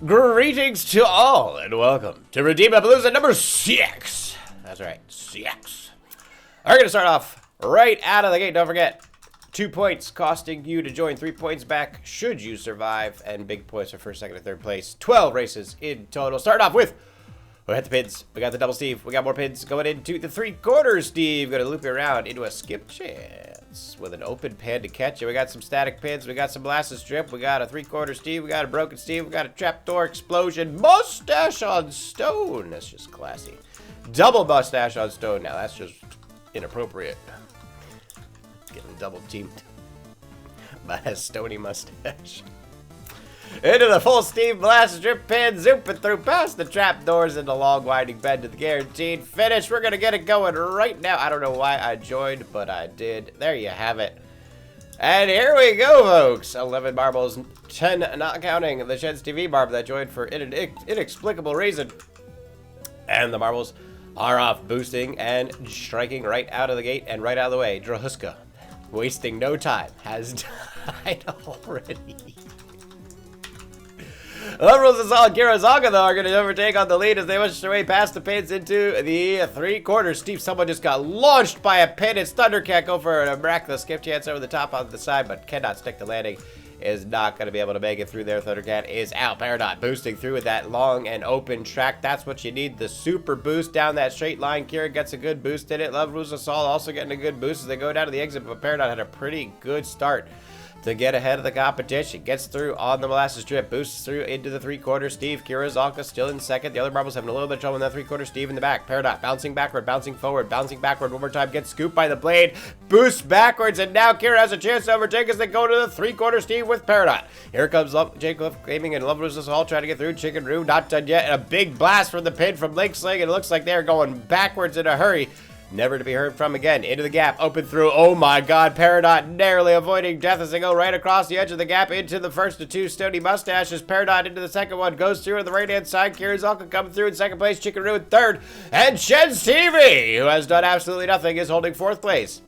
Greetings to all, and welcome to Redeemapalooza number 6. That's right, 6. We're going to start off right out of the gate. Don't forget, 2 points costing you to join, 3 points back should you survive, and big points for first, second, and third place. 12 races in total. Start off with, we got the pins, we got the double Steve, we got more pins going into the 3/4 Steve. Gonna loop it around into a skip chance with an open pin to catch it. We got some static pins, we got some molasses strip, we got a 3/4 Steve, we got a broken Steve, we got a trapdoor explosion, mustache on stone. That's just classy. Double mustache on stone. Now that's just inappropriate. Getting double teamed by a stony mustache. Into the full Steve molasses drip pin, zooming through past the trapdoors and the long winding bend to the guaranteed finish. We're gonna get it going right now. I don't know why I joined, but I did. There you have it. And here we go, folks. 11 marbles, 10 not counting the Sheds TV marble that joined for an inexplicable reason. And the marbles are off, boosting and striking right out of the gate and right out of the way. Drahuska, wasting no time, has died already. Liberals and Solid Kirazaga, though, are going to overtake on the lead as they push their way past the pins into the 3/4 Steve. Someone just got launched by a pin. It's Thunder can't go for a miraculous skip chance over the top on the side, but cannot stick the landing. Is not going to be able to make it through there. Thundercat is out. Paradox boosting through with that long and open track. That's what you need. The super boost down that straight line. Kira gets a good boost in it. Love Rusa Sol also getting a good boost as they go down to the exit, but Paradox had a pretty good start to get ahead of the competition. Gets through on the molasses strip, boosts through into the 3/4 Steve. Kirazalka still in second. The other marbles having a little bit of trouble in that 3/4 Steve in the back. Paradox bouncing backward, bouncing forward, bouncing backward one more time. Gets scooped by the blade, boosts backwards, and now Kira has a chance to overtake as they go to the 3/4 Steve with Paradox. Here comes Jake Cliff Gaming and Love Roses all trying to get through. Chicken Roo not done yet. And a big blast from the pin from Link Sling, and it looks like they're going backwards in a hurry. Never to be heard from again. Into the gap, open through. Oh my god, Paradox narrowly avoiding death as they go right across the edge of the gap into the first of two stony mustaches. Paradox into the second one, goes through on the right hand side. Kirazalka coming through in second place. Chicken Roo in third. And Sheds TV, who has done absolutely nothing, is holding fourth place.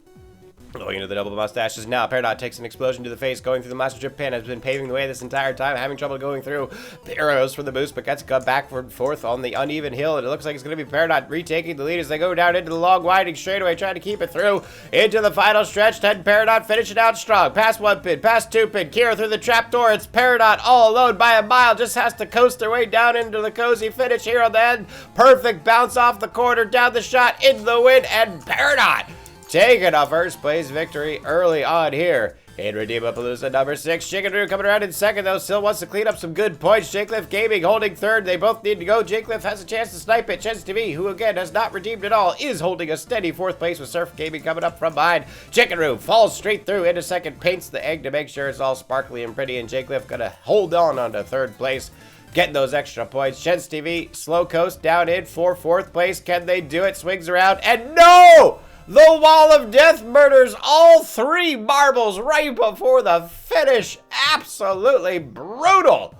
Going into the double mustaches now. Paradox takes an explosion to the face, going through the master strip pin, has been paving the way this entire time, having trouble going through. The arrows for the boost, but gets cut backward fourth on the uneven hill, and it looks like it's going to be Paradox retaking the lead as they go down into the long winding straightaway, trying to keep it through into the final stretch. 10 Paradox finishing out strong. Past one pin, past two pin. Kira through the trapdoor. It's Paradox all alone by a mile. Just has to coast their way down into the cozy finish here on the end. Perfect bounce off the corner, down the shot, in the wind, and Paradox taking a first place victory early on here in Redeemapalooza number 6. Chicken Roo coming around in second, though. Still wants to clean up some good points. Jakeliff Gaming holding third. They both need to go. Jakeliff has a chance to snipe it. Chance TV, who again has not redeemed at all, is holding a steady fourth place with Surf Gaming coming up from behind. Chicken Roo falls straight through into second, paints the egg to make sure it's all sparkly and pretty, and Jakeliff gonna hold on to third place, getting those extra points. Sheds TV, slow coast down in for fourth place. Can they do it? Swings around, and no! The Wall of Death murders all 3 marbles right before the finish. Absolutely brutal.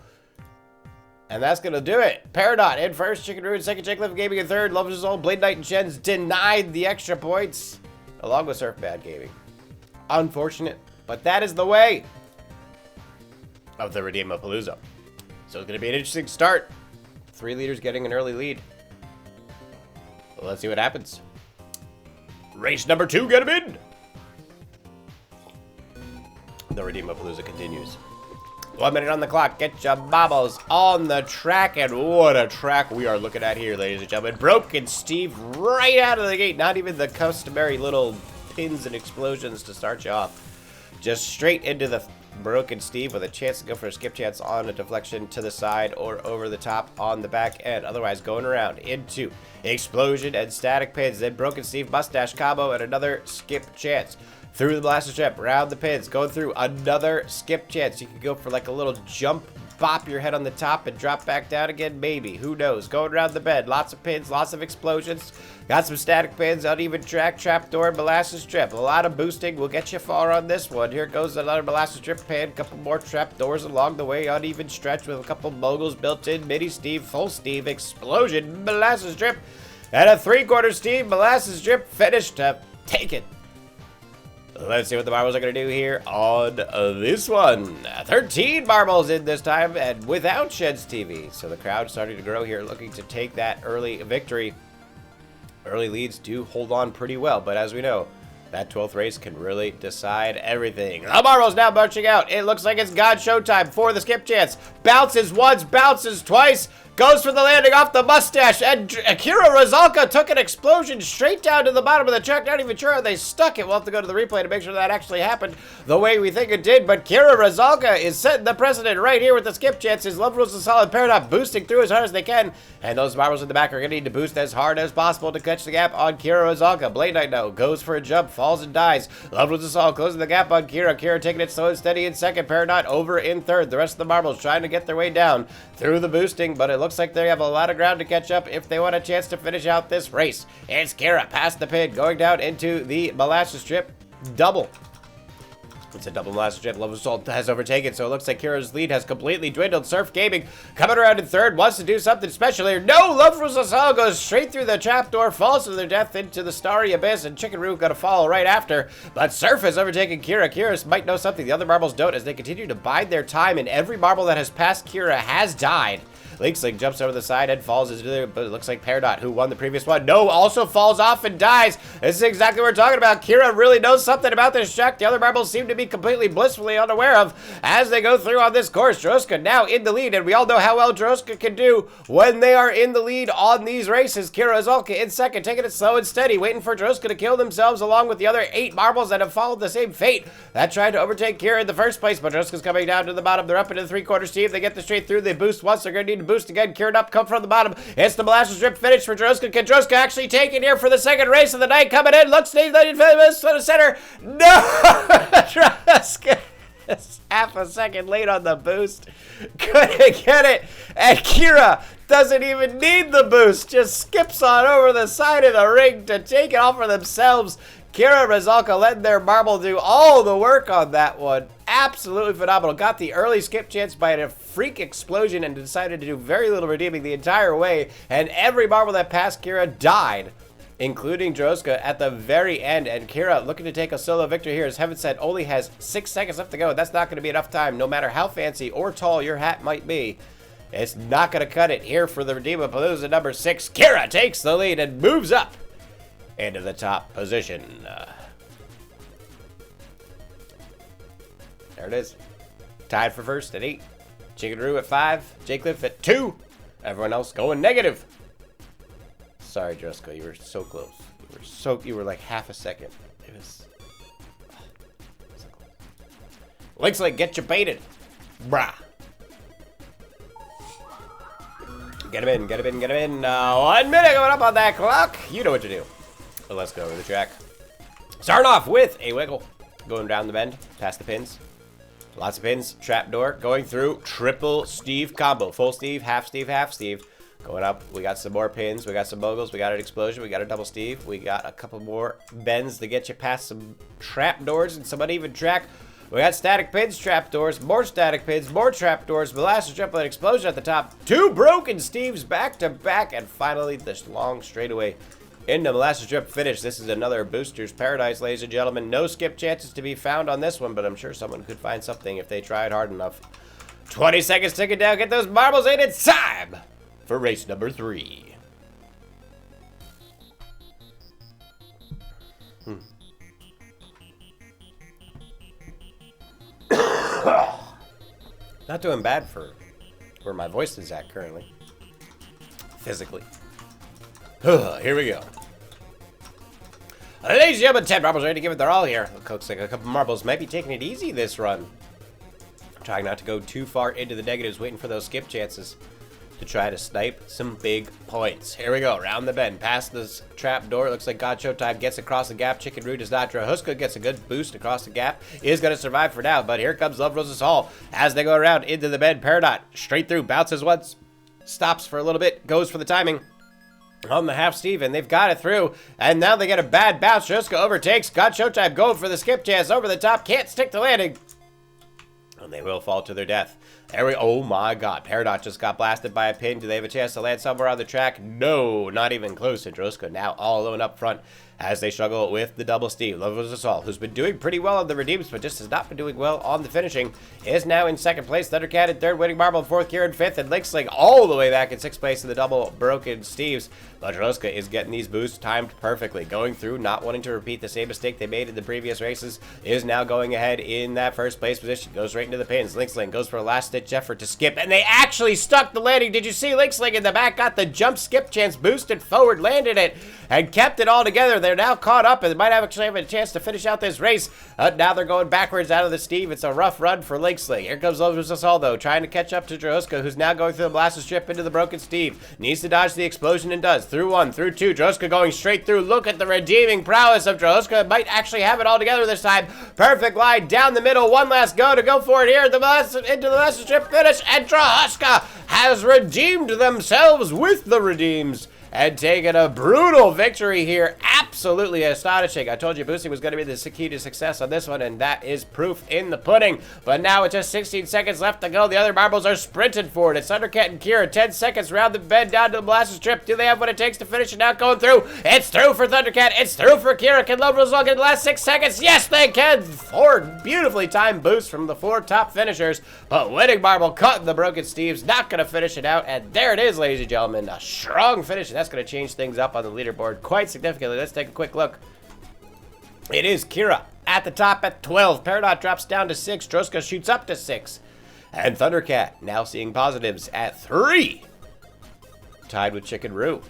And that's going to do it. Paradox in first, Chicken Roo in second, Jake Cliff Gaming in third, Love Is All, Blade Knight and Shens denied the extra points, along with Surf Bad Gaming. Unfortunate, but that is the way of the Redeemapalooza. So it's going to be an interesting start. 3 leaders getting an early lead. Well, let's see what happens. Race number 2, get him in! The Redeemapalooza continues. 1 minute on the clock. Get your bobbles on the track, and what a track we are looking at here, ladies and gentlemen. Broken Steve right out of the gate. Not even the customary little pins and explosions to start you off. Just straight into the Broken Steve with a chance to go for a skip chance on a deflection to the side or over the top on the back end. Otherwise, going around into explosion and static pins. Then Broken Steve mustache combo and another skip chance. Through the blaster strip, around the pins, going through another skip chance. You can go for like a little jump, bop your head on the top and drop back down again, maybe. Who knows? Going around the bed, lots of pins, lots of explosions. Got some static pins, uneven track, trapdoor, molasses strip. A lot of boosting will get you far on this one. Here goes another molasses strip pin, couple more trapdoors along the way, uneven stretch with a couple moguls built in, mini Steve, full Steve, explosion, molasses strip, and a 3/4 Steve, molasses strip finish to take it. Let's see what the marbles are going to do here on this one. 13 marbles in this time, and without Sheds TV. So the crowd starting to grow here, looking to take that early victory. Early leads do hold on pretty well, but as we know, that 12th race can really decide everything. The marbles now marching out. It looks like it's God showtime for the skip chance. Bounces once, bounces twice. Goes for the landing off the mustache, and Akira Rozalka took an explosion straight down to the bottom of the track. Not even sure how they stuck it. We'll have to go to the replay to make sure that actually happened the way we think it did. But Kira Rozalka is setting the precedent right here with the skip chances. Love Rules a Solid Paradox boosting through as hard as they can. And those marbles in the back are going to need to boost as hard as possible to catch the gap on Kira Rozalka. Blade Knight now goes for a jump, falls and dies. Love Rules a Solid closing the gap on Kira. Kira taking it slow and steady in second. Paradox over in third. The rest of the marbles trying to get their way down through the boosting, but it looks like they have a lot of ground to catch up if they want a chance to finish out this race. It's Kira past the pit, going down into the molasses strip. Double. It's a double molasses strip. Love Assault has overtaken, so it looks like Kira's lead has completely dwindled. Surf Gaming coming around in third, wants to do something special here. No! Love Assault goes straight through the trapdoor, falls to their death into the starry abyss, and Chicken Roo gonna follow right after. But Surf has overtaken Kira. Kira might know something the other marbles don't, as they continue to bide their time, and every marble that has passed Kira has died. Linksling jumps over the side and falls into there, but it looks like Peridot, who won the previous one, also falls off and dies. This is exactly what we're talking about. Kira really knows something about this track the other marbles seem to be completely blissfully unaware of as they go through on this course. Droska now in the lead, and we all know how well Droska can do when they are in the lead on these races. Kira Zolka in second, taking it slow and steady, waiting for Droska to kill themselves along with the other 8 marbles that have followed the same fate that tried to overtake Kira in the first place, but Droska's coming down to the bottom. They're up into the 3/4 team. They get the straight through. They boost once. They're going to need to boost again. Kieran up, come from the bottom. It's the molasses drip finish for Droska. Can Droska actually take it here for the second race of the night? Coming in, looks to the center. No! Droska is half a second late on the boost. Couldn't get it. And Kira doesn't even need the boost. Just skips on over the side of the ring to take it off for themselves. Kira Rozalka letting their marble do all the work on that one. Absolutely phenomenal. Got the early skip chance by a freak explosion and decided to do very little redeeming the entire way. And every marble that passed Kira died, including Droska at the very end. And Kira looking to take a solo victory here. As Heaven said, only has 6 seconds left to go. That's not going to be enough time, no matter how fancy or tall your hat might be. It's not going to cut it here for the Redeemapalooza number 6. Kira takes the lead and moves up into the top position. There it is. Tied for first at 8. Chicken Roo at 5. Jake Cliff at 2. Everyone else going negative. Sorry, Droska, you were so close. You were like half a second. It was so close. Looks like get you baited. Brah. Get him in, get him in, get him in. 1 minute going up on that clock. You know what to do. Well, let's go over the track. Starting off with a wiggle. Going down the bend, past the pins. Lots of pins. Trapdoor. Going through. Triple Steve combo. Full Steve, half Steve, half Steve. Going up. We got some more pins. We got some moguls. We got an explosion. We got a double Steve. We got a couple more bends to get you past some trapdoors and some uneven track. We got static pins, trapdoors, more static pins, more trapdoors, molasses jump and explosion at the top. 2 broken Steves back to back. And finally, this long straightaway into molasses drip finish. This is another Booster's Paradise, ladies and gentlemen. No skip chances to be found on this one, but I'm sure someone could find something if they tried hard enough. 20 seconds ticking down. Get those marbles in. It's time for race number 3. Not doing bad for where my voice is at currently. Physically. Here we go. Ladies and gentlemen, 10 marbles ready to give it their all here. Looks like a couple marbles might be taking it easy this run. Trying not to go too far into the negatives, waiting for those skip chances to try to snipe some big points. Here we go, round the bend, past this trap door. Looks like God Showtime gets across the gap. Chicken Roo does not. Huska gets a good boost across the gap. Is going to survive for now, but here comes Love Roses Hall as they go around into the bend. Peridot straight through, bounces once, stops for a little bit, goes for the timing on the half Steve, and they've got it through, and now they get a bad bounce. Huska overtakes. God Showtime going for the skip chance over the top, can't stick the landing, and they will fall to their death. There we, oh my god, Peridot just got blasted by a pin. Do they have a chance to land somewhere on the track? No, not even close. And Droska now all alone up front as they struggle with the double Steve. Love was Assault, who's been doing pretty well on the redeems, but just has not been doing well on the finishing, is now in second place. Thundercat in third, Winning Marble in fourth, Kira in fifth, and Linksling all the way back in sixth place in the double broken Steves. Ladroska is getting these boosts timed perfectly, going through, not wanting to repeat the same mistake they made in the previous races, is now going ahead in that first place position, goes right into the pins. Linksling goes for a last-ditch effort to skip, and they actually stuck the landing. Did you see Linksling in the back got the jump skip chance, boosted forward, landed it, and kept it all together. They're now caught up and might actually have a chance to finish out this race. Now they're going backwards out of the Steve. It's a rough run for Linksling. Here comes Lovers Assault, though, trying to catch up to Droska, who's now going through the blasted strip into the broken Steve. Needs to dodge the explosion and does. Through one, through two. Droska going straight through. Look at the redeeming prowess of Droska. Might actually have it all together this time. Perfect line down the middle. One last go to go for it here. Into the blasted strip finish. And Droska has redeemed themselves with the redeems and taken a brutal victory here. Absolutely astonishing. I told you boosting was going to be the key to success on this one, and that is proof in the pudding. But now with just 16 seconds left to go, the other marbles are sprinting for it. It's Thundercat and Kira. 10 seconds round the bend down to the blasted strip. Do they have what it takes to finish it now? Going through. It's through for Thundercat. It's through for Kira. Can Love Result get in the last 6 seconds? Yes, they can. 4 beautifully timed boosts from the 4 top finishers. But Winning Marble caught the broken Steve's. Not going to finish it out. And there it is, ladies and gentlemen. A strong finish. That's going to change things up on the leaderboard quite significantly. Let's take a quick look. It is Kira at the top at 12. Peridot drops down to 6. Droska shoots up to 6. And Thundercat now seeing positives at 3. Tied with Chicken Roo.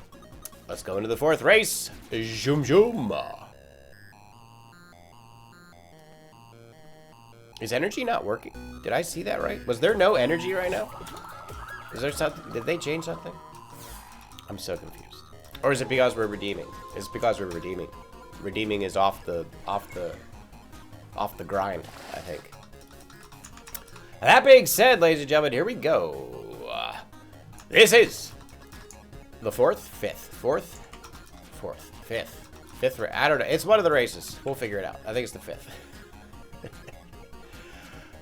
Let's go into the 4th race. Zoom zoom. Is energy not working? Did I see that right? Was there no energy right now? Is there something? Did they change something? I'm so confused. Or is it because we're redeeming? It's because we're redeeming. Redeeming is off the grind, I think. That being said, ladies and gentlemen, here we go. This is the 4th, 5th, 5th. I don't know. It's one of the races. We'll figure it out. I think it's the 5th.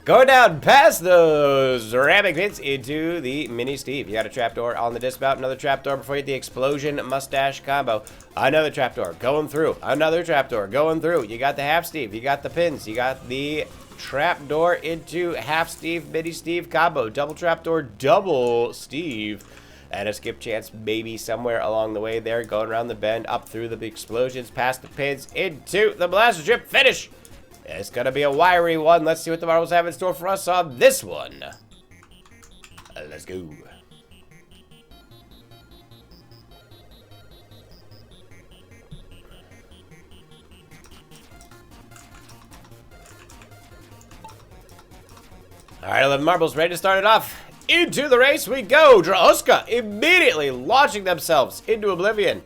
Going down past those ceramic pits into the mini Steve. You got a trapdoor on the dismount, another trapdoor before you get the explosion mustache combo. Another trapdoor going through, another trapdoor going through. You got the half Steve, you got the pins, you got the trapdoor into half Steve, mini Steve combo. Double trapdoor, double Steve. And a skip chance maybe somewhere along the way there, going around the bend, up through the explosions, past the pins, into the blaster strip finish. It's going to be a wiry one. Let's see what the marbles have in store for us on this one. Let's go. All right, 11 marbles ready to start it off. Into the race we go. Droska immediately launching themselves into oblivion.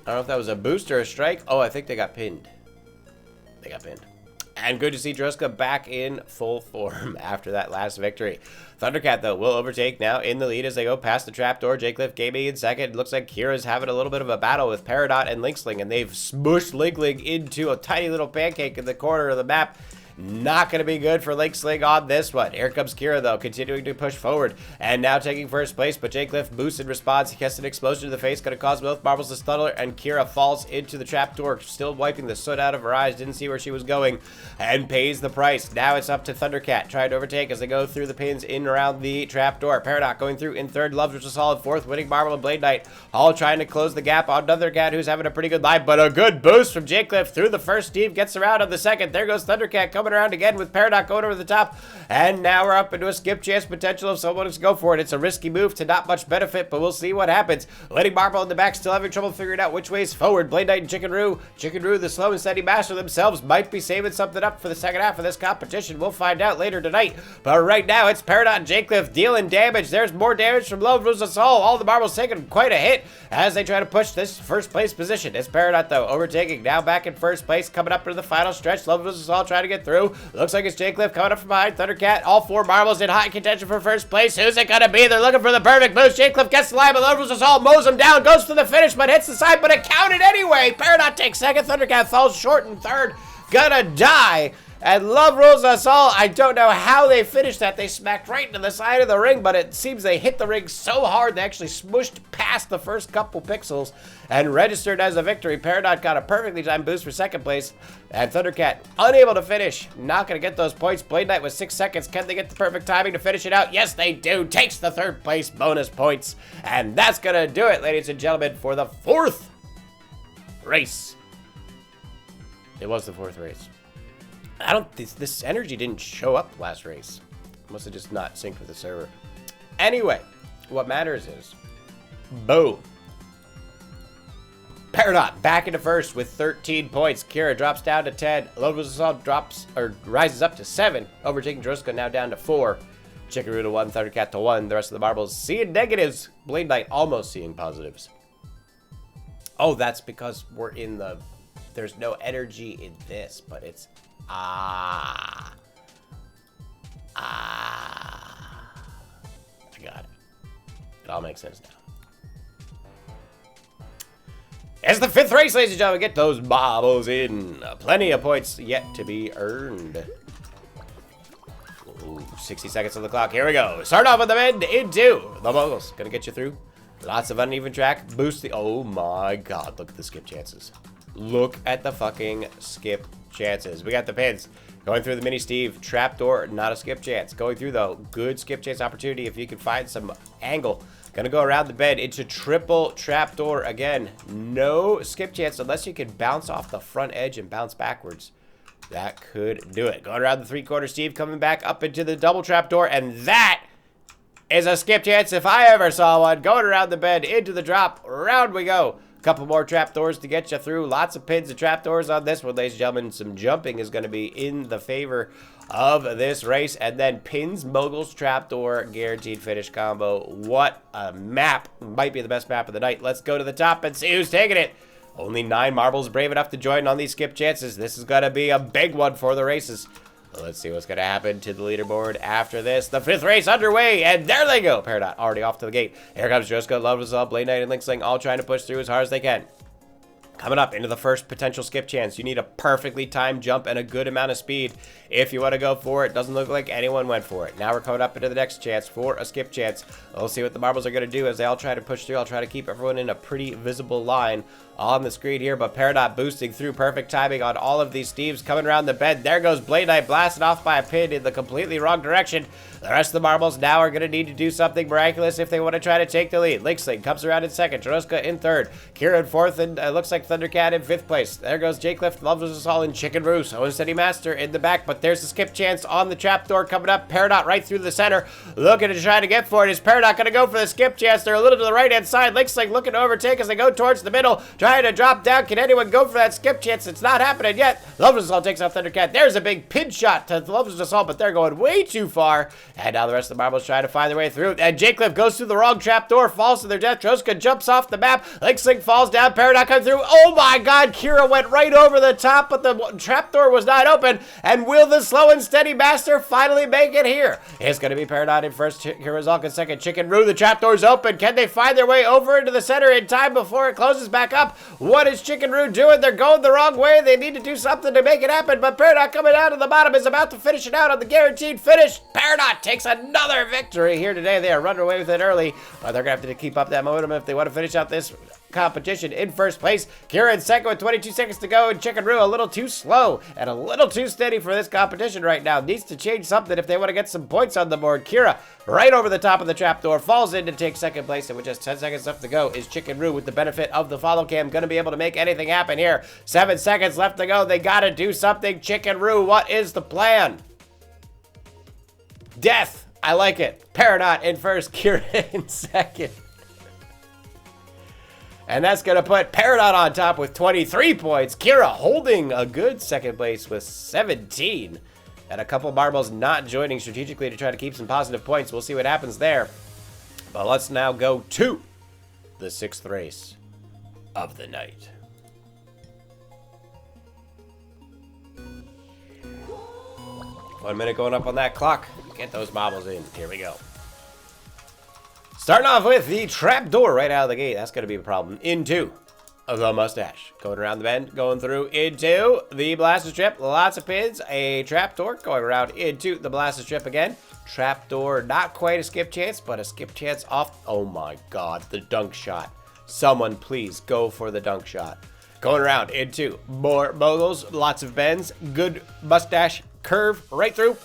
I don't know if that was a boost or a strike. Oh, I think they got pinned. They got pinned. And good to see Droska back in full form after that last victory. Thundercat, though, will overtake now in the lead as they go past the trapdoor. Jaycliff gaming in second. Looks like Kira's having a little bit of a battle with Peridot and Linksling, and they've smushed Linkling into a tiny little pancake in the corner of the map. Not going to be good for Linksling on this one. Here comes Kira, though, continuing to push forward. And now taking first place, but Jaycliff boosts in response. He gets an explosion to the face, going to cause both marbles to stutter, and Kira falls into the trapdoor, still wiping the soot out of her eyes. Didn't see where she was going, and pays the price. Now it's up to Thundercat, trying to overtake as they go through the pins in and around the trapdoor. Peridot going through in third, Loves which is solid fourth, Winning Marble and Blade Knight, all trying to close the gap on Thundercat, who's having a pretty good line, but a good boost from Jaycliff through the first. Steve gets around on the second. There goes Thundercat coming around again with Peridot going over the top, and now we're up into a skip chance potential if someone wants to go for it. It's a risky move to not much benefit, but we'll see what happens. Winning Marble in the back, still having trouble figuring out which way's forward. Blade Knight and Chicken Roo, the slow and steady master themselves, might be saving something up for the second half of this competition. We'll find out later tonight, but right now it's Peridot and Jaycliff dealing damage. There's more damage from Love Lose Us All the marbles taking quite a hit as they try to push this first place position. It's Peridot, though, overtaking, now back in first place, coming up into the final stretch. Love Lose Us All trying to get through. Looks like it's Jaycliff coming up from behind. Thundercat, all 4 marbles in high contention for first place. Who's it gonna be? They're looking for the perfect boost. Jaycliff gets the line, but Love Lose Us All mows him down, goes for the finish, but hits the side, but it counted anyway. Peridot takes second. Thundercat falls short in third. Gonna die And Love Rules Us All, I don't know how they finished that. They smacked right into the side of the ring, but it seems they hit the ring so hard they actually smushed past the first couple pixels and registered as a victory. Peridot got a perfectly timed boost for second place, and Thundercat unable to finish. Not going to get those points. Blade Knight with 6 seconds. Can they get the perfect timing to finish it out? Yes, they do. Takes the third place bonus points. And that's going to do it, ladies and gentlemen, for the 4th race. It was the 4th race. I don't, this energy didn't show up last race. Must have just not synced with the server. Anyway, what matters is, boom. Peridot back into first with 13 points. Kira drops down to 10. Lobosol rises up to 7. Overtaking Droska now down to 4. Chickaroo to 1, Thundercat to 1. The rest of the marbles seeing negatives. Blade Knight almost seeing positives. Oh, that's because we're in the, there's no energy in this, but it's I got it. It all makes sense now. As the 5th race, ladies and gentlemen, get those baubles in. Plenty of points yet to be earned. Ooh, 60 seconds on the clock. Here we go. Start off with the bend into the moguls. Gonna get you through. Lots of uneven track. Boost the, oh my god, look at the skip chances. Look at the fucking skip chances. We got the pins. Going through the mini Steve, trapdoor, not a skip chance. Going through though, good skip chance opportunity if you can find some angle. Gonna go around the bed into triple trapdoor again. No skip chance unless you can bounce off the front edge and bounce backwards. That could do it. Going around the 3/4 Steve, coming back up into the double trapdoor, and that is a skip chance if I ever saw one. Going around the bed into the drop, round we go. Couple more trapdoors to get you through. Lots of pins and trapdoors on this one, ladies and gentlemen. Some jumping is going to be in the favor of this race. And then pins, moguls, trapdoor, guaranteed finish combo. What a map. Might be the best map of the night. Let's go to the top and see who's taking it. Only 9 marbles brave enough to join on these skip chances. This is going to be a big one for the races. Let's see what's going to happen to the leaderboard after this. The 5th race underway, and there they go. Peridot already off to the gate. Here comes Droska, Lovezal, Blade Knight, and Linksling, all trying to push through as hard as they can. Coming up into the first potential skip chance. You need a perfectly timed jump and a good amount of speed if you want to go for it. Doesn't look like anyone went for it. Now we're coming up into the next chance for a skip chance. We'll see what the marbles are going to do as they all try to push through. I'll try to keep everyone in a pretty visible line on the screen here, but Peridot boosting through. Perfect timing on all of these Steves coming around the bed. There goes Blade Knight blasted off by a pin in the completely wrong direction. The rest of the marbles now are going to need to do something miraculous if they want to try to take the lead. Linksling comes around in 2nd. Droska in 3rd. Kira in 4th, and looks like Thundercat in 5th place. There goes Jake Cliff, Loves Us All, and Chicken Roos. Owen Steady Master in the back, but there's the skip chance on the trapdoor coming up. Peridot right through the center, looking to try to get for it. Is Peridot going to go for the skip chance? They're a little to the right-hand side. Linksling looking to overtake as they go towards the middle, trying to drop down. Can anyone go for that skip chance? It's not happening yet. Loves Us All takes off Thundercat. There's a big pin shot to Loves Us All, but they're going way too far. And now the rest of the marbles trying to find their way through. And Jake Cliff goes through the wrong trapdoor, falls to their death. Droska jumps off the map. Linksling falls down. Peridot comes through. Oh my god, Kira went right over the top, but the trapdoor was not open. And will the slow and steady master finally make it here? It's going to be Peridot in 1st, Kira Zalk in 2nd. Chicken Roo, the trapdoor's open. Can they find their way over into the center in time before it closes back up? What is Chicken Roo doing? They're going the wrong way. They need to do something to make it happen, but Peridot coming out of the bottom is about to finish it out on the guaranteed finish. Peridot takes another victory here today. They are running away with it early, but they're going to have to keep up that momentum if they want to finish out this competition. In 1st place, Kira in 2nd with 22 seconds to go, and Chicken Roo a little too slow and a little too steady for this competition right now. Needs to change something if they want to get some points on the board. Kira right over the top of the trapdoor, falls in to take 2nd place, and with just 10 seconds left to go, is Chicken Roo with the benefit of the follow cam going to be able to make anything happen here? 7 seconds left to go. They got to do something. Chicken Roo, what is the plan? Death. I like it. Peridot in 1st, Kira in 2nd. And that's going to put Peridot on top with 23 points. Kira holding a good 2nd place with 17. And a couple marbles not joining strategically to try to keep some positive points. We'll see what happens there. But let's now go to the 6th race of the night. One minute going up on that clock. Get those marbles in. Here we go. Starting off with the trapdoor right out of the gate. That's going to be a problem. In 2. the mustache. Going around the bend, going through into the blaster strip. Lots of pins. A trapdoor going around into the blaster strip again. Trapdoor, not quite a skip chance, but a skip chance off. Oh my god, the dunk shot. Someone please go for the dunk shot. Going around into more moguls, lots of bends. Good mustache curve right through.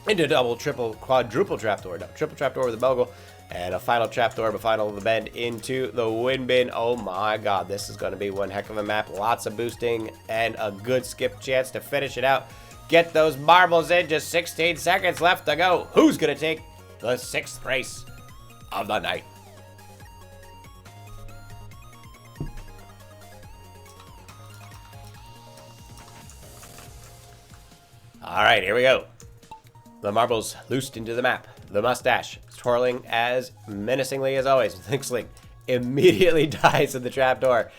Into double, triple, quadruple trapdoor. No, triple trapdoor with a mogul. And a final trapdoor, but final of the bend into the wind bin. Oh my god, this is going to be one heck of a map. Lots of boosting and a good skip chance to finish it out. Get those marbles in. Just 16 seconds left to go. Who's going to take the 6th race of the night? All right, here we go. The marbles loosed into the map. The mustache twirling as menacingly as always. Thinksling immediately dies in the trapdoor.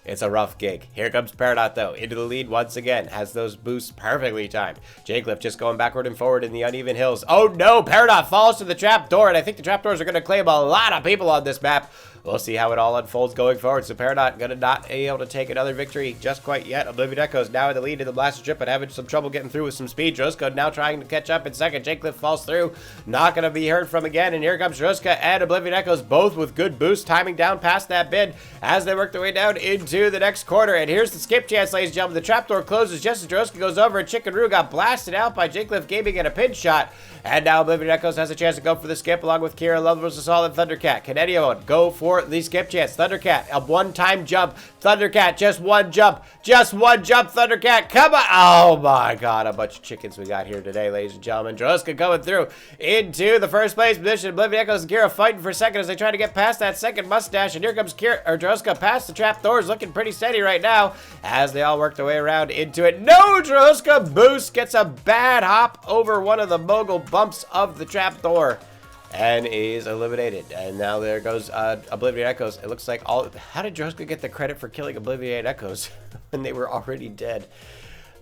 It's a rough gig. Here comes Peridot, though, into the lead once again. Has those boosts perfectly timed. Jacliffe just going backward and forward in the uneven hills. Oh no, Peridot falls to the trapdoor, and I think the trapdoors are going to claim a lot of people on this map. We'll see how it all unfolds going forward. So Peridot going to not be able to take another victory just quite yet. Oblivion Echoes now in the lead in the blaster strip, but having some trouble getting through with some speed. Droska now trying to catch up in second. Jacliffe falls through. Not going to be heard from again. And here comes Droska and Oblivion Echoes, both with good boost, timing down past that bid as they work their way down into the next corner. And here's the skip chance, ladies and gentlemen. The trapdoor closes just as Droska goes over, and Chickenroo got blasted out by Jacliffe Gaming in a pin shot. And now Oblivion Echoes has a chance to go for the skip along with Kira, Levels Assault, and Thundercat. Can anyone go for the skip chance? Thundercat, a one-time jump. Thundercat, just one jump. Just one jump, Thundercat. Come on. Oh, my God. A bunch of chickens we got here today, ladies and gentlemen. Droska going through into the first place position. Oblivion Echoes and Kira fighting for second as they try to get past that second mustache. And here comes Droska past the trapdoors, looking pretty steady right now as they all work their way around into it. No, Droska boost gets a bad hop over one of the mogul bumps of the trapdoor and is eliminated. And now there goes Oblivion Echoes. It looks like all... How did Droska get the credit for killing Oblivion Echoes when they were already dead?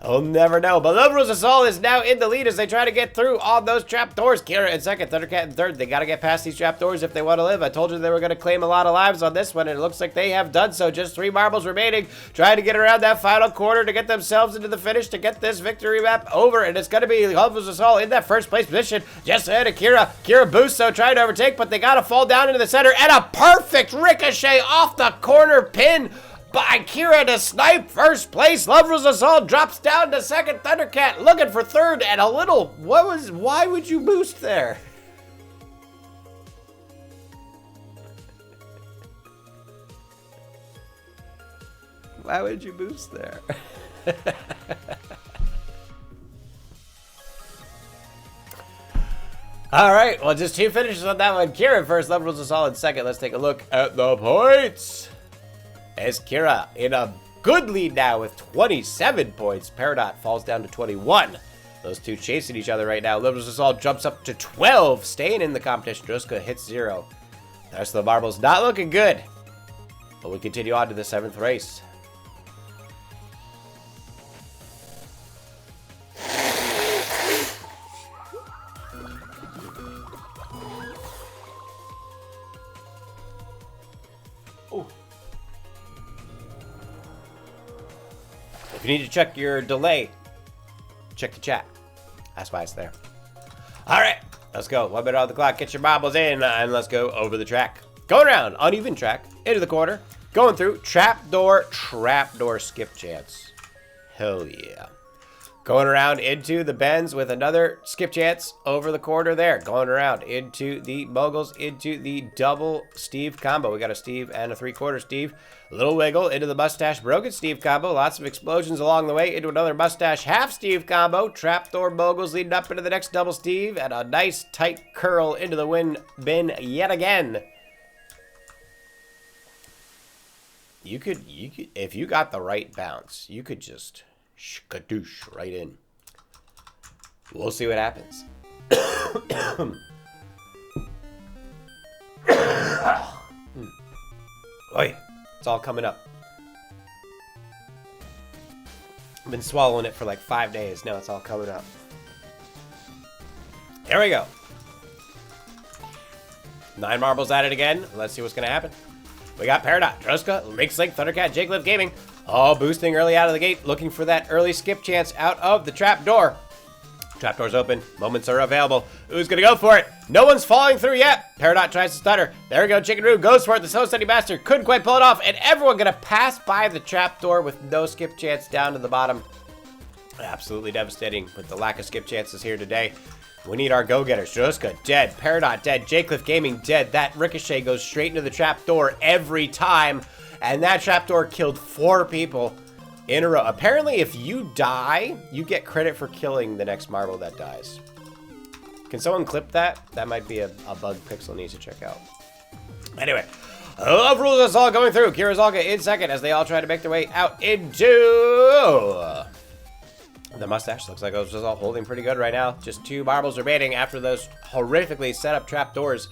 I'll never know. But Levels Assault is now in the lead as they try to get through all those trapdoors. Kira in second, Thundercat in third. They got to get past these trapdoors if they want to live. I told you they were going to claim a lot of lives on this one, and it looks like they have done so. Just 3 marbles remaining, trying to get around that final corner to get themselves into the finish to get this victory map over. And it's going to be Levels Assault in that first place position, just ahead of Kira. Kira boosts, so trying to overtake, but they got to fall down into the center, and a perfect ricochet off the corner pin by Kira to snipe first place. Levels Assault drops down to second. Thundercat looking for third, and a little... Why would you boost there? Why would you boost there? All right, well, just 2 finishes on that one. Kira first, Levels Assault in second. Let's take a look at the points. As Kira in a good lead now with 27 points. Peridot falls down to 21. Those two chasing each other right now. Levels Assault jumps up to 12, staying in the competition. Droska hits 0. The rest of the marbles not looking good. But we continue on to the 7th race. If you need to check your delay, check the chat. That's why it's there. All right, let's go. 1 minute on the clock. Get your marbles in, and let's go over the track. Going around, uneven track, into the corner. Going through, trapdoor skip chance. Hell yeah. Going around into the bends with another skip chance over the corner there. Going around into the moguls, into the double Steve combo. We got a Steve and a 3/4 Steve. Little wiggle into the mustache broken Steve combo. Lots of explosions along the way into another mustache half Steve combo. Trapdoor moguls leading up into the next double Steve. And a nice tight curl into the wind bin yet again. You could, if you got the right bounce, you could just... Skadoosh right in. We'll see what happens. Oi, it's all coming up. I've been swallowing it for like 5 days. Now it's all coming up. Here we go. 9 marbles at it again. Let's see what's going to happen. We got Peridot, Druska, Link, Thundercat, Jacklip Gaming, all boosting early out of the gate, looking for that early skip chance out of the trap door. Trapdoor's open. Moments are available. Who's gonna go for it? No one's falling through yet. Peridot tries to stutter. There we go. Chicken Roo goes for it. The slow steady master couldn't quite pull it off, and everyone gonna pass by the trapdoor with no skip chance down to the bottom. Absolutely devastating with the lack of skip chances here today. We need our go-getters. Druska dead. Peridot dead. Jacklip Gaming dead. That ricochet goes straight into the trapdoor every time, and that trapdoor killed 4 people in a row. Apparently, if you die, you get credit for killing the next marble that dies. Can someone clip that? That might be a bug Pixel needs to check out. Anyway, Love Rules us all going through. Kirazalga in second as they all try to make their way out into the mustache. Looks like those are all holding pretty good right now. Just 2 marbles remaining after those horrifically set up trap doors.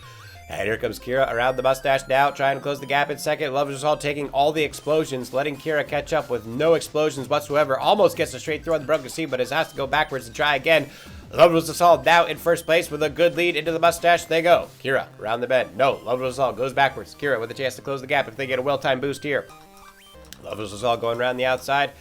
And here comes Kira around the mustache now, trying to close the gap in second. Love is all taking all the explosions, letting Kira catch up with no explosions whatsoever. Almost gets a straight throw on the broken sea, but has to go backwards and try again. Love was Assault now in first place with a good lead into the mustache. They go. Kira around the bend. No, Love was Assault goes backwards. Kira with a chance to close the gap if they get a well-timed boost here. Love was Assault going around the outside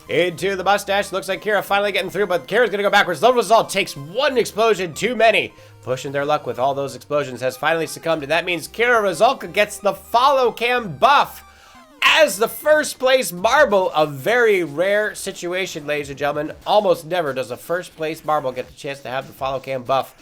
into the mustache. Looks like Kira finally getting through, but Kira's gonna go backwards. Love was Assault takes 1 explosion too many. Pushing their luck with all those explosions has finally succumbed, and that means Kira Razalka gets the follow cam buff as the first place marble. A very rare situation, ladies and gentlemen. Almost never does a first place marble get the chance to have the follow cam buff.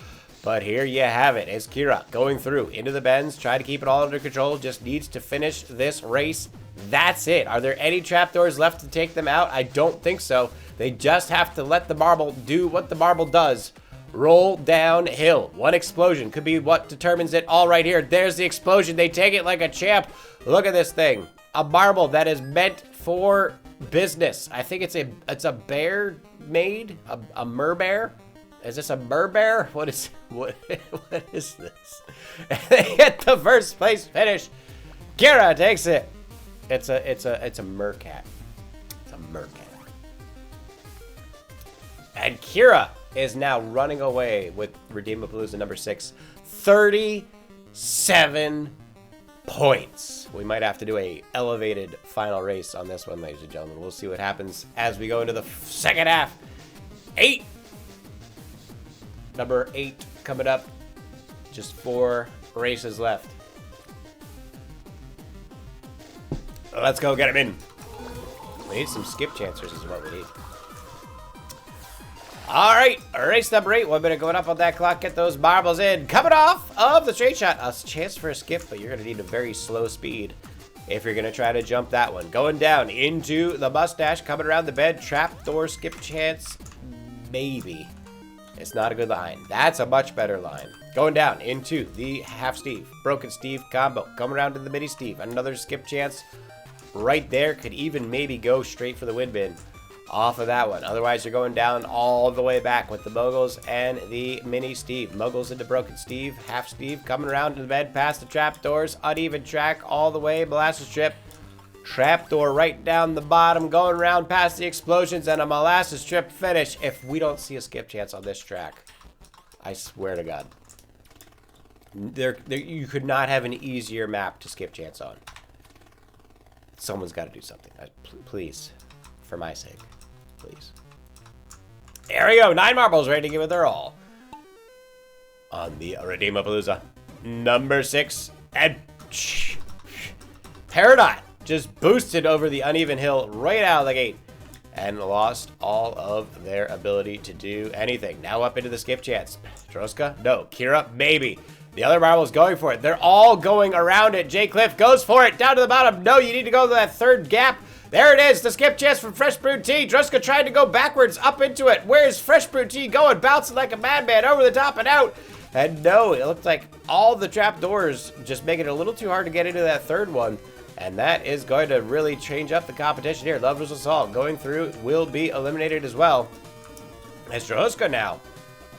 But here you have it, as Kira going through into the bends, trying to keep it all under control, just needs to finish this race. That's it. Are there any trapdoors left to take them out? I don't think so. They just have to let the marble do what the marble does. Roll downhill. 1 explosion could be what determines it all right here. There's the explosion. They take it like a champ. Look at this thing. A marble that is meant for business. I think it's a bear made, a merbear. Is this a merbear? What is this? They get the first place finish. Kira takes it. It's a mercat. It's a mercat. And Kira is now running away with Redeemapalooza number 6. 37 points. We might have to do a elevated final race on this one, ladies and gentlemen. We'll see what happens as we go into the second half. 8. Number 8 coming up. Just 4 races left. Let's go get him in. We need some skip chancers is what we need. All right, race number 8. 1 minute going up on that clock. Get those marbles in. Coming off of the straight shot. A chance for a skip, but you're going to need a very slow speed if you're going to try to jump that one. Going down into the mustache. Coming around the bed. Trapdoor skip chance. Maybe. It's not a good line. That's a much better line. Going down into the half Steve. Broken Steve combo. Coming around to the mini Steve. Another skip chance right there. Could even maybe go straight for the win bin off of that one. Otherwise, you're going down all the way back with the Moguls and the Mini Steve. Moguls into Broken Steve. Half Steve coming around to the bed past the trapdoors. Uneven track all the way. Molasses Trip. Trapdoor right down the bottom. Going around past the explosions and a Molasses Trip finish. If we don't see a skip chance on this track, I swear to God. You could not have an easier map to skip chance on. Someone's got to do something. Please. For my sake. Please. There we go. 9 marbles ready to give it their all. On the Redeemapalooza. Number 6. And Peridot just boosted over the uneven hill right out of the gate. And lost all of their ability to do anything. Now up into the skip chance. Droska? No. Kira? Maybe. The other marbles going for it. They're all going around it. Jay Cliff goes for it. Down to the bottom. No, you need to go to that third gap. There it is, the skip chance from Fresh Brewed Tea. Druska tried to go backwards up into it. Where's Fresh Brewed Tea going? Bouncing like a madman over the top and out. And no, it looked like all the trap doors just making it a little too hard to get into that third one. And that is going to really change up the competition here. Lover's Assault going through will be eliminated as well. As Druska now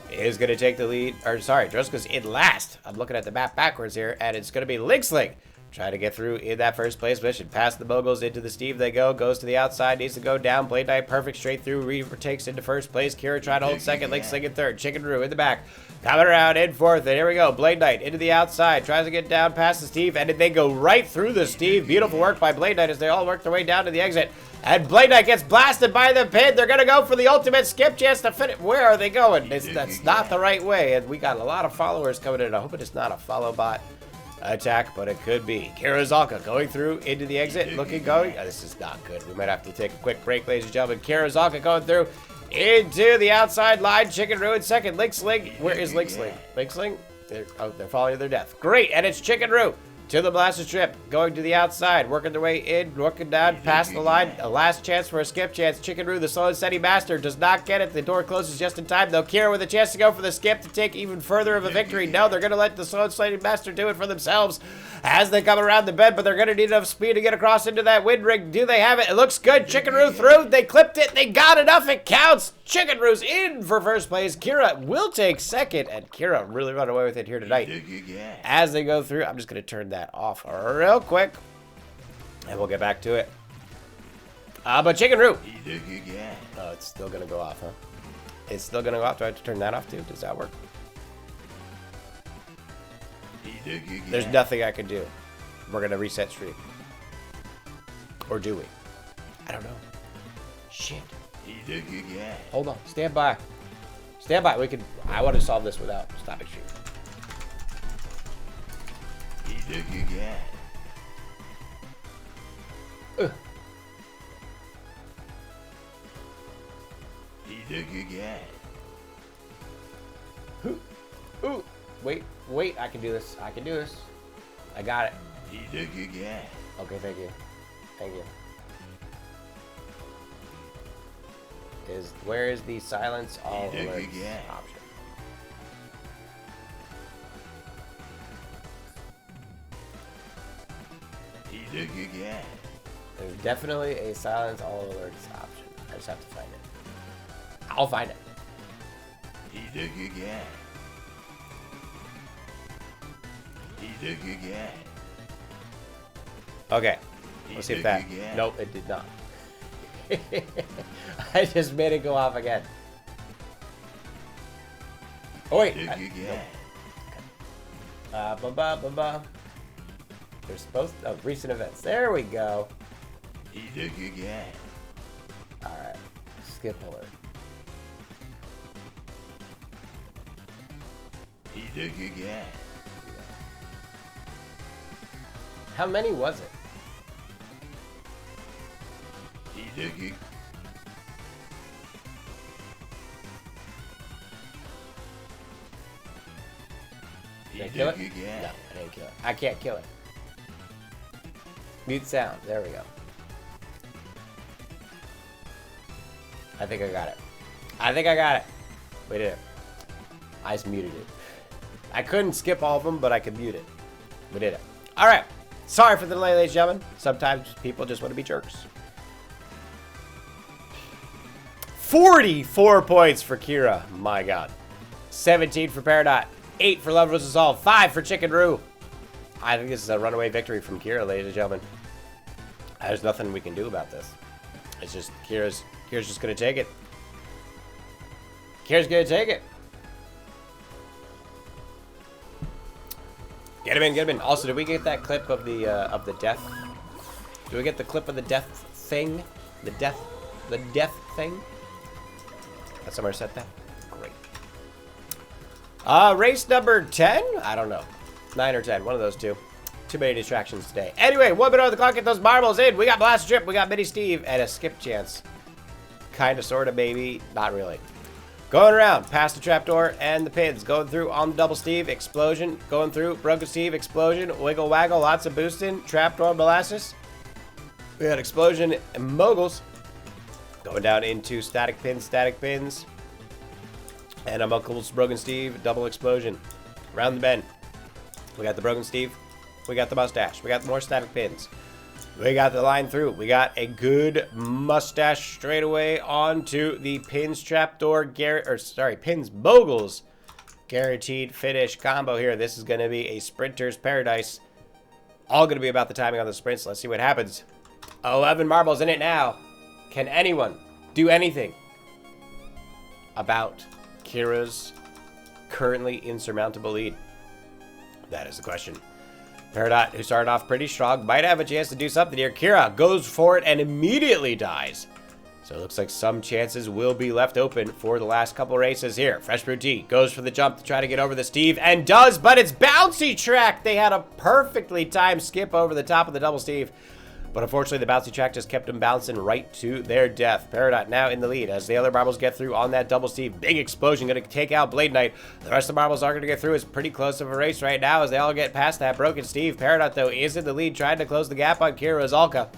is going to take the lead. Or sorry, Druska's in last. I'm looking at the map backwards here. And it's going to be Linksling Try to get through in that first place position. Past the moguls, into the Steve they go. Goes to the outside, needs to go down. Blade Knight perfect straight through. Reaver takes into first place. Kira trying to hold second. Link Sling in third. Chicken Roo in the back. Coming around in fourth. And here we go. Blade Knight into the outside. Tries to get down past the Steve. And they go right through the Steve. Beautiful work by Blade Knight as they all work their way down to the exit. And Blade Knight gets blasted by the pin. They're going to go for the ultimate skip chance to finish. Where are they going? That's not the right way. And we got a lot of followers coming in. I hope it's not a follow bot attack, but it could be. Kirazalka going through into the exit, going. Oh, this is not good. We might have to take a quick break, ladies and gentlemen. Kirazalka going through into the outside line. Chicken Roo in second. Link Sling. Where is Link Sling? Link Sling? They're falling to their death. Great, and it's Chicken Roo to the blaster strip, going to the outside, working their way in, working down, past the line. A last chance for a skip chance. Chicken Roo, the slow and steady master, does not get it. The door closes just in time, though. Kira with a chance to go for the skip to take even further of a victory. No, they're going to let the slow and steady master do it for themselves as they come around the bend, but they're going to need enough speed to get across into that wind ring. Do they have it? It looks good. Chicken Roo through. They clipped it. They got enough. It counts. Chicken Roo's in for first place. Kira will take second, and Kira really run away with it here tonight. As they go through, I'm just going to turn that off real quick, and we'll get back to it. But Chicken Roo. Oh, it's still going to go off, huh? It's still going to go off. Do I have to turn that off, too? Does that work? There's nothing I can do. We're going to reset stream. Or do we? I don't know. Shit. Hold on. Stand by. Stand by. We can. I want to solve this without stopping stream. Ooh. Wait. I can do this. I can do this. I got it. Okay, thank you. Thank you. Where is the silence all alerts option? There's definitely a silence all alerts option. I just have to find it. I'll find it. Okay. Let's see if that. Nope, it did not. I just made it go off again. Oh wait. Nope. They're supposed to. Oh, recent events. There we go. Alright. Skip alert. How many was it? Did I kill it? No, I didn't kill it. I can't kill it. Mute sound. There we go. I think I got it. We did it. I just muted it. I couldn't skip all of them, but I could mute it. We did it. All right. Sorry for the delay, ladies and gentlemen. Sometimes people just want to be jerks. 44 points for Kira. My God. 17 for Peridot. 8 for Love vs. All. 5 for Chicken Roo. I think this is a runaway victory from Kira, ladies and gentlemen. There's nothing we can do about this. It's just Kira's just gonna take it. Kira's gonna take it. Get him in. Also, did we get that clip of the death? Did we get the clip of the death thing? The death thing? Has someone said that? Great. Race number 10? I don't know. 9 or 10, one of those two. Too many distractions today. Anyway, 1 minute on the clock, get those marbles in. We got Blast Strip, we got Mini Steve, and a skip chance. Kinda, sorta, maybe. Not really. Going around, past the trapdoor and the pins. Going through on the double Steve, explosion. Going through, broken Steve, explosion. Wiggle waggle, lots of boosting. Trapdoor molasses. We got explosion and moguls. Going down into static pins. And a Uncle's broken Steve, double explosion. Around the bend. We got the broken Steve. We got the mustache. We got more static pins. We got the line through. We got a good mustache straight away onto the pins trapdoor. Pins moguls. Guaranteed finish combo here. This is going to be a Sprinter's Paradise all going to be about the timing on the sprints. Let's see what happens. 11 marbles in it now. Can anyone do anything about Kira's currently insurmountable lead? That is the question. Peridot, who started off pretty strong, might have a chance to do something here. Kira goes for it and immediately dies. So it looks like some chances will be left open for the last couple races here. Fresh Brew Tea goes for the jump to try to get over the Steve and does, but it's bouncy track. They had a perfectly timed skip over the top of the double Steve. But unfortunately, the bouncy track just kept them bouncing right to their death. Peridot now in the lead as the other marbles get through on that double Steve. Big explosion going to take out Blade Knight. The rest of the marbles are going to get through. It's pretty close of a race right now as they all get past that broken Steve. Peridot, though, is in the lead, trying to close the gap on Kira Zalka.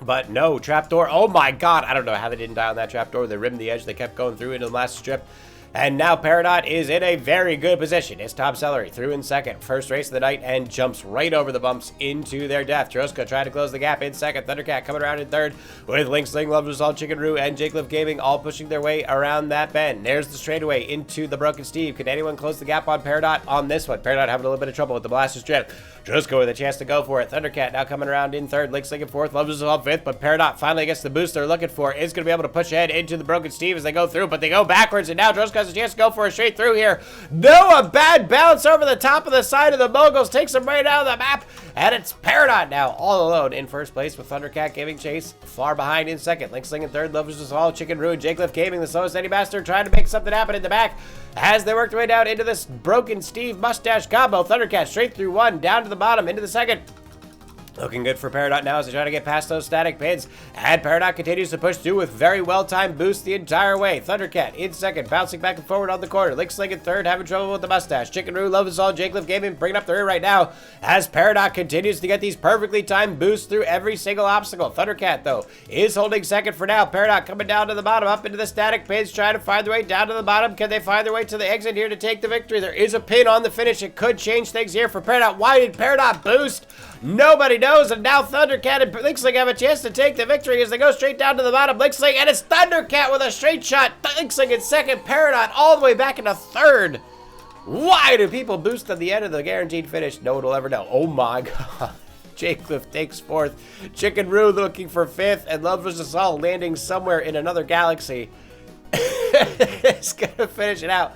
But no, trapdoor. Oh my god. I don't know how they didn't die on that trapdoor. They rimmed the edge. They kept going through into the last strip. And now Peridot is in a very good position. It's Top Celery through in second. First race of the night and jumps right over the bumps into their death. Troska trying to close the gap in second. Thundercat coming around in third with Link Sling, Love Result, Chicken Roo, and Jake Liv Gaming all pushing their way around that bend. There's the straightaway into the broken Steve. Can anyone close the gap on Peridot on this one? Peridot having a little bit of trouble with the Blaster's Drift. Troska with a chance to go for it. Thundercat now coming around in third. Link Sling in fourth. Love Result fifth, but Peridot finally gets the boost they're looking for. Is going to be able to push ahead into the broken Steve as they go through, but they go backwards, and now Troska has a chance to go for a straight through here. No, a bad bounce over the top of the side of the Moguls takes them right out of the map, and it's Peridot now all alone in first place with Thundercat giving chase. Far behind in second. Link Sling in third. Love Result, all Chicken Roo, Jake Liv Gaming, the slowest Eddie Master, trying to make something happen in the back as they work their way down into this broken Steve mustache combo. Thundercat straight through one, down to the bottom, into the second. Looking good for Peridot now as they try to get past those static pins. And Peridot continues to push through with very well-timed boosts the entire way. Thundercat in second, bouncing back and forward on the corner. Link Sling in third, having trouble with the mustache. Chicken Roo, Love Is All, Jake Liv Gaming bringing up the rear right now as Peridot continues to get these perfectly timed boosts through every single obstacle. Thundercat, though, is holding second for now. Peridot coming down to the bottom, up into the static pins, trying to find their way down to the bottom. Can they find their way to the exit here to take the victory? There is a pin on the finish. It could change things here for Peridot. Why did Peridot boost? Nobody knows, and now Thundercat and Link Sling have a chance to take the victory as they go straight down to the bottom. Link Sling, and it's Thundercat with a straight shot. Link Sling in second, Peridot all the way back into third. Why do people boost at the end of the guaranteed finish? No one will ever know. Oh my god. Jake Liv takes fourth. Chicken Roo looking for fifth, and Love vs. All landing somewhere in another galaxy. It's gonna finish it out.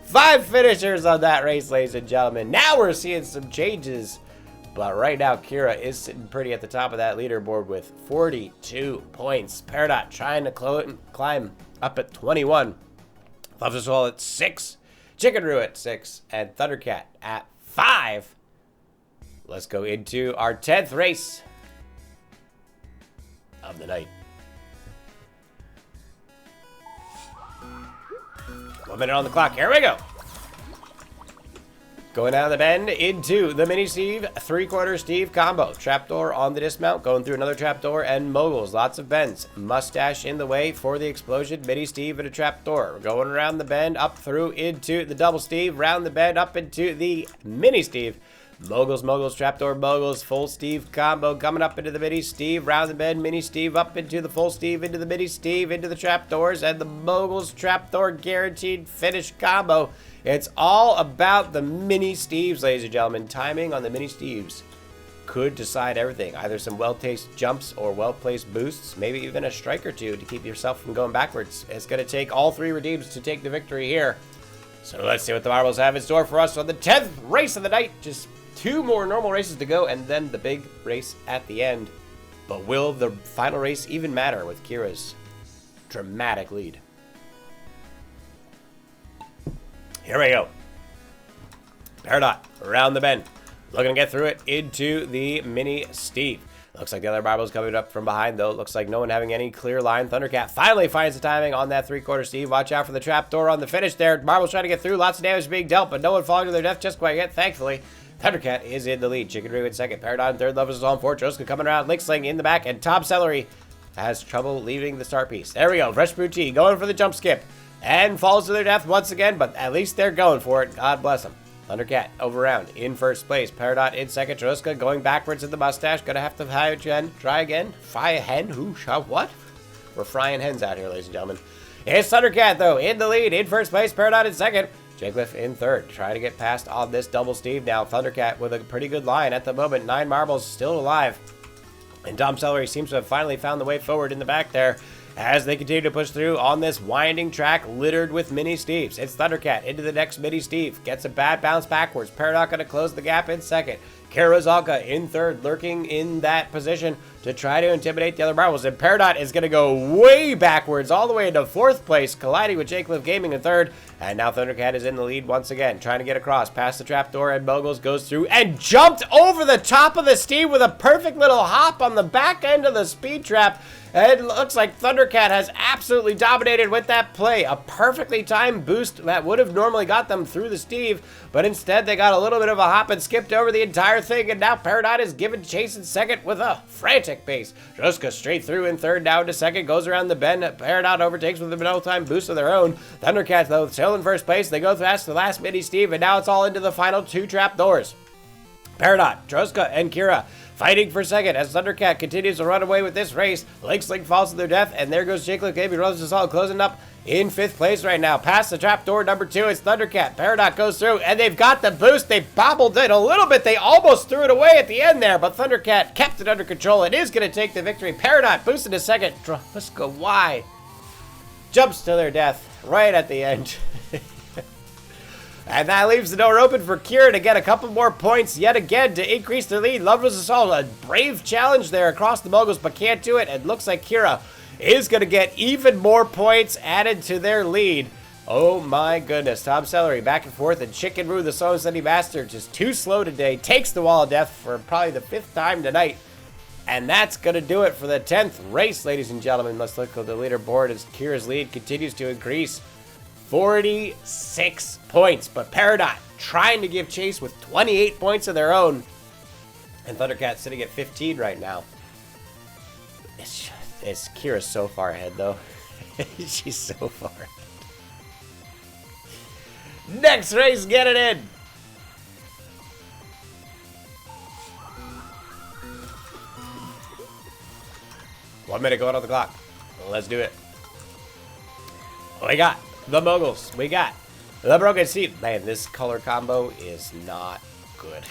5 finishers on that race, ladies and gentlemen. Now we're seeing some changes. But right now, Kira is sitting pretty at the top of that leaderboard with 42 points. Peridot trying to climb up at 21. Love Us All at 6. Chicken Roo at 6. And Thundercat at 5. Let's go into our 10th race of the night. 1 minute on the clock. Here we go. Going out of the bend into the mini Steve, 3/4 Steve combo. Trapdoor on the dismount, going through another trapdoor and moguls. Lots of bends. Mustache in the way for the explosion. Mini Steve and a trapdoor. Going around the bend, up through into the double Steve, round the bend, up into the mini Steve. Moguls, moguls, trapdoor, moguls, full Steve combo coming up into the mini Steve, round the bend, mini Steve, up into the full Steve, into the mini Steve, into the trapdoors, and the moguls trapdoor guaranteed finish combo. It's all about the mini Steves, ladies and gentlemen. Timing on the mini Steves could decide everything. Either some well-placed jumps or well-placed boosts, maybe even a strike or two to keep yourself from going backwards. It's going to take all 3 redeems to take the victory here. So let's see what the marbles have in store for us on the 10th race of the night. Just 2 more normal races to go, and then the big race at the end. But will the final race even matter with Kira's dramatic lead? Here we go. Peridot around the bend. Looking to get through it into the mini Steve. Looks like the other marbles coming up from behind, though. Looks like no one having any clear line. Thundercat finally finds the timing on that 3/4 Steve. Watch out for the trapdoor on the finish there. Marbles trying to get through. Lots of damage being dealt, but no one falling to their death just quite yet, thankfully. Thundercat is in the lead. Chicken Roo in second. Peridot in third. Love is on fourth. Troska coming around. Link Sling in the back. And Top Celery has trouble leaving the start piece. There we go. Fresh Brew Tea going for the jump skip. And falls to their death once again, but at least they're going for it. God bless them. Thundercat over round in first place. Peridot in second. Troska going backwards in the mustache. Gonna have to try again. Fry a hen? Who? What? We're frying hens out here, ladies and gentlemen. It's Thundercat, though, in the lead. In first place. Peridot in second. Jackliffe in third. Try to get past on this double Steve now. Thundercat with a pretty good line at the moment. 9 marbles still alive. And Tom Celery seems to have finally found the way forward in the back there as they continue to push through on this winding track littered with mini Steves. It's Thundercat into the next mini Steve. Gets a bad bounce backwards. Peridot going to close the gap in second. Karazalka in third, lurking in that position to try to intimidate the other marbles. And Peridot is going to go way backwards, all the way into fourth place, colliding with Jackliffe Gaming in third. And now Thundercat is in the lead once again, trying to get across past the trapdoor, and Moguls goes through and jumped over the top of the Steve with a perfect little hop on the back end of the speed trap. It looks like Thundercat has absolutely dominated with that play. A perfectly timed boost that would have normally got them through the Steve, but instead they got a little bit of a hop and skipped over the entire thing, and now Peridot is given chase in second with a frantic pace. Joska straight through in third, now into second, goes around the bend. Peridot overtakes with a no-time boost of their own. Thundercat, though, still in first place. They go past the last mini Steve, and now it's all into the final 2 trap doors. Peridot, Droska, and Kira fighting for second as Thundercat continues to run away with this race. Lake Sling falls to their death, and there goes Jackliffe Gaming Brothers Assault closing up in 5th place right now. Past the trapdoor number 2, it's Thundercat. Peridot goes through, and they've got the boost. They bobbled it a little bit. They almost threw it away at the end there, but Thundercat kept it under control. It is going to take the victory. Peridot boosted to second. Droska, why? Jumps to their death right at the end. And that leaves the door open for Kira to get a couple more points yet again to increase their lead. Loveless Assault, a brave challenge there across the Moguls, but can't do it. It looks like Kira is going to get even more points added to their lead. Oh my goodness. Tom Celery back and forth, and Chicken Roo, the Solo City Master, just too slow today. Takes the Wall of Death for probably the 5th time tonight. And that's going to do it for the 10th race, ladies and gentlemen. Let's look at the leaderboard as Kira's lead continues to increase. 46 points, but Peridot trying to give chase with 28 points of their own. And Thundercat sitting at 15 right now. It's Kira's so far ahead, though. She's so far ahead. Next race, get it in! One minute going on the clock. Let's do it. We got the Moguls. We got the Broken Steve. Man, this color combo is not good.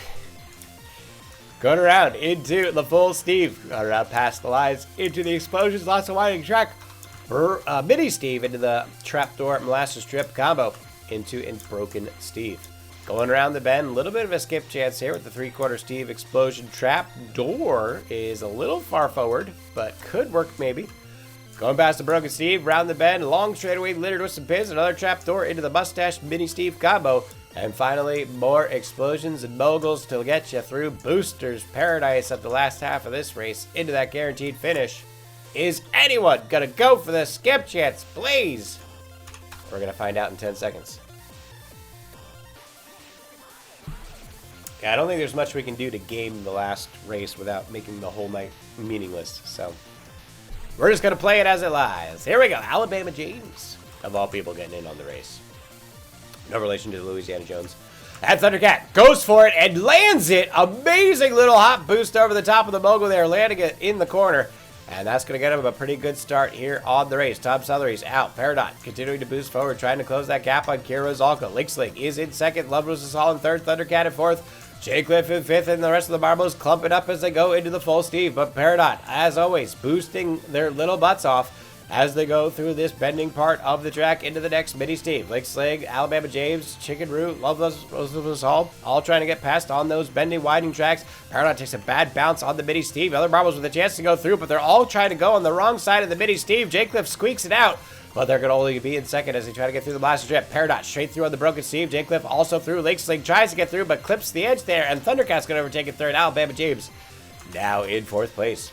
Going around into the full Steve. Around past the lines, into the explosions. Lots of winding track. Mini Steve into the trapdoor molasses strip combo. Into Broken Steve. Going around the bend. A little bit of a skip chance here with the 3/4 Steve explosion trap. Door is a little far forward, but could work maybe. Going past the Broken Steve, round the bend, long straightaway littered with some pins, another trapdoor into the mustache mini Steve combo. And finally, more explosions and moguls to get you through boosters paradise at the last half of this race into that guaranteed finish. Is anyone gonna go for the skip chance, please? We're gonna find out in 10 seconds. Yeah, I don't think there's much we can do to game the last race without making the whole night meaningless, so we're just going to play it as it lies. Here we go. Alabama James, of all people, getting in on the race. No relation to the Louisiana Jones. And Thundercat goes for it and lands it. Amazing little hop boost over the top of the mogul there, landing it in the corner. And that's going to get him a pretty good start here on the race. Tom Celery's out. Peridot continuing to boost forward, trying to close that gap on Kira Zalka. Link Sling is in second. Loveless Assault in third. Thundercat in fourth. Jackliffe in 5th, and the rest of the marbles clumping up as they go into the full Steve. But Peridot, as always, boosting their little butts off as they go through this bending part of the track into the next mini Steve. Lake Sling, Alabama James, Chicken Roo, Loveless Assault, all trying to get past on those bending, winding tracks. Peridot takes a bad bounce on the mini Steve. Other marbles with a chance to go through, but they're all trying to go on the wrong side of the mini Steve. Jackliffe squeaks it out. But they're going to only be in second as they try to get through the blaster strip. Peridot straight through on the Broken Steve. Jackliffe also through. Lake Sling tries to get through, but clips the edge there. And Thundercat's going to overtake in third. Alabama James now in 4th place.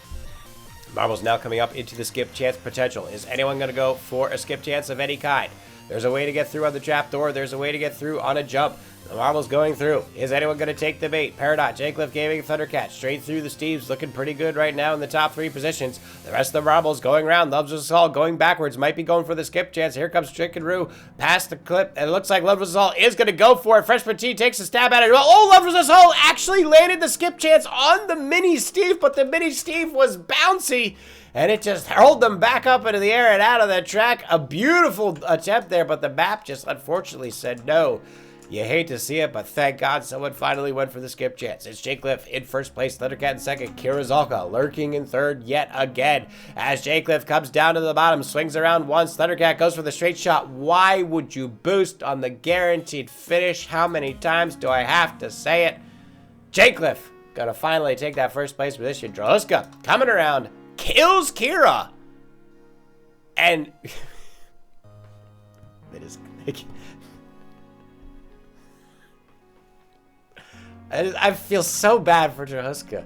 Marbles now coming up into the skip chance potential. Is anyone going to go for a skip chance of any kind? There's a way to get through on the trapdoor. There's a way to get through on a jump. The marbles going through. Is anyone going to take the bait? Peridot, Jackliffe Gaming, Thundercat straight through the Steves, looking pretty good right now in the top 3 positions. The rest of the marbles going around. Loves Us All going backwards. Might be going for the skip chance. Here comes Chickenroo past the clip, and it looks like Loves Us All is going to go for it. Freshman T takes a stab at it. Oh, Loves Us All actually landed the skip chance on the mini Steve, but the mini Steve was bouncy. And it just hurled them back up into the air and out of the track. A beautiful attempt there, but the map just unfortunately said no. You hate to see it, but thank God someone finally went for the skip chance. It's Jackliffe in first place, Thundercat in second, Kira Zalka lurking in third yet again. As Jackliffe comes down to the bottom, swings around once, Thundercat goes for the straight shot. Why would you boost on the guaranteed finish? How many times do I have to say it? Jackliffe gonna finally take that first place position. Droska coming around, kills Kira. And it is... I feel so bad for Droska.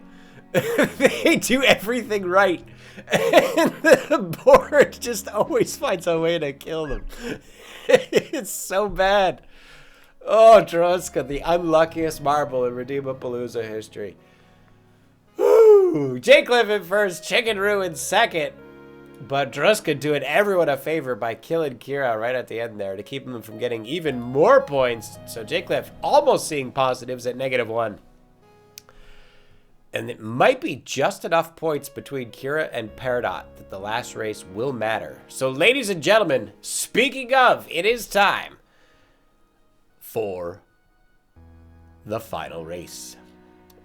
They do everything right. And the board just always finds a way to kill them. It's so bad. Oh, Droska, the unluckiest marble in Redeemapalooza history. Woo! Jackliffe in first, Chickenroo in second. But Droska doing everyone a favor by killing Kira right at the end there to keep him from getting even more points. So Jackliffe almost seeing positives at -1. And it might be just enough points between Kira and Peridot that the last race will matter. So ladies and gentlemen, speaking of, it is time for the final race.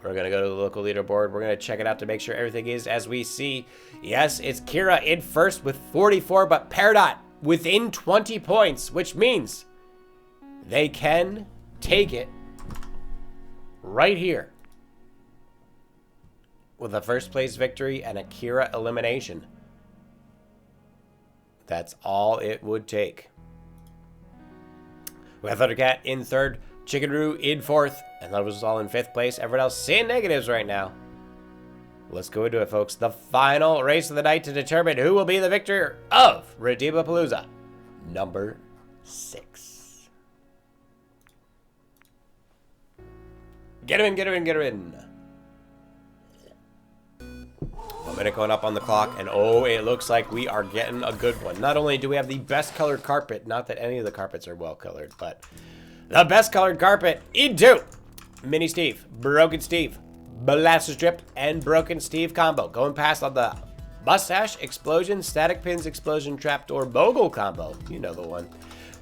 We're going to go to the local leaderboard. We're going to check it out to make sure everything is as we see. Yes, it's Kira in first with 44, but Peridot within 20 points, which means they can take it right here with a first place victory and a Kira elimination. That's all it would take. We have Thundercat in third, Chickenroo in fourth, and that was all in fifth place. Everyone else seeing negatives right now. Let's go into it, folks. The final race of the night to determine who will be the victor of Redeemapalooza number 6. Get him in, get him in, get him in. 1 minute going up on the clock, and oh, it looks like we are getting a good one. Not only do we have the best colored carpet, not that any of the carpets are well colored, but the best colored carpet into Mini Steve, Broken Steve, Molasses Dripped, and Broken Steve combo. Going past on the Mustache, Explosion, Static Pins, Explosion, Trapdoor, Bogle combo. You know the one.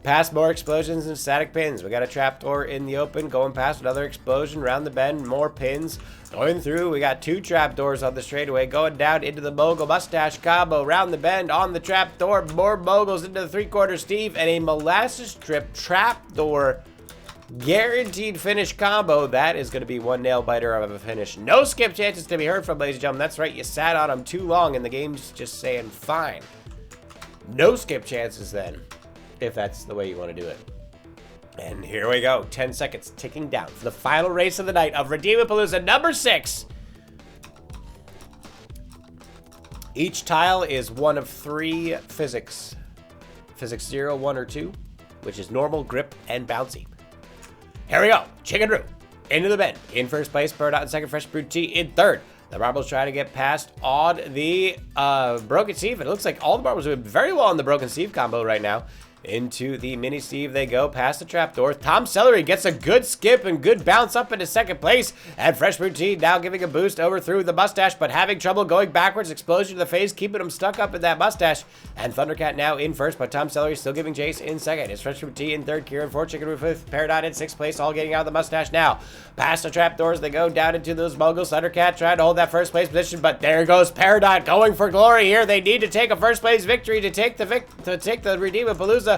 Past more explosions and static pins. We got a trapdoor in the open, going past another explosion, round the bend, more pins. Going through, we got 2 trapdoors on the straightaway, going down into the Bogle Mustache combo, round the bend, on the trapdoor, more Bogles into the 3/4 Steve, and a Molasses Drip trapdoor guaranteed finish combo. That is going to be one nail biter of a finish. No skip chances to be heard from, ladies and gentlemen. That's right, you sat on them too long, and the game's just saying fine. No skip chances then, if that's the way you want to do it. And here we go, 10 seconds ticking down for the final race of the night of Redeemapalooza number 6. Each tile is one of 3 physics. Physics 0, 1, or 2, which is normal, grip, and bouncy. Here we go, Chickenroo into the bend. In first place, Peridot in second, Fresh Brewed Tea in third. The marbles try to get past on the Broken Steve. It looks like all the marbles are doing very well on the Broken Steve combo right now. Into the Mini Steve they go, past the trapdoor. Tom Celery gets a good skip and good bounce up into second place. And Fresh Brewed Tea now giving a boost over through the Mustache, but having trouble going backwards. Explosion to the face, keeping him stuck up in that Mustache. And Thundercat now in first, but Tom Celery still giving chase in second. It's Fresh Brewed Tea in third, Kieran 4, Chickenroo 5th, Peridot in 6th place, all getting out of the Mustache now. Past the trapdoors they go, down into those Moguls. Thundercat trying to hold that first place position, but there goes Peridot going for glory here. They need to take a first place victory to take the Redeemapalooza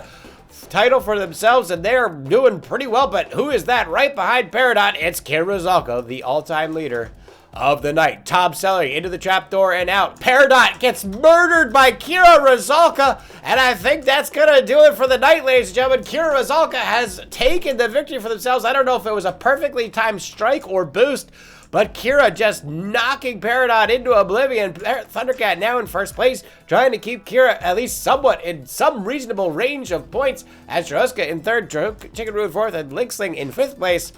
title for themselves, and they're doing pretty well. But who is that right behind Peridot? It's Kira Zalka, the all-time leader of the night. Tom Celery into the trapdoor and out. Peridot gets murdered by Kira Razalka, and I think that's gonna do it for the night, ladies and gentlemen. Kira Razalka has taken the victory for themselves. I don't know if it was a perfectly timed strike or boost, but Kira just knocking Peridot into oblivion. Thundercat now in first place, trying to keep Kira at least somewhat in some reasonable range of points, as Troska in third, Chicken Roo in fourth, and Linksling in fifth place.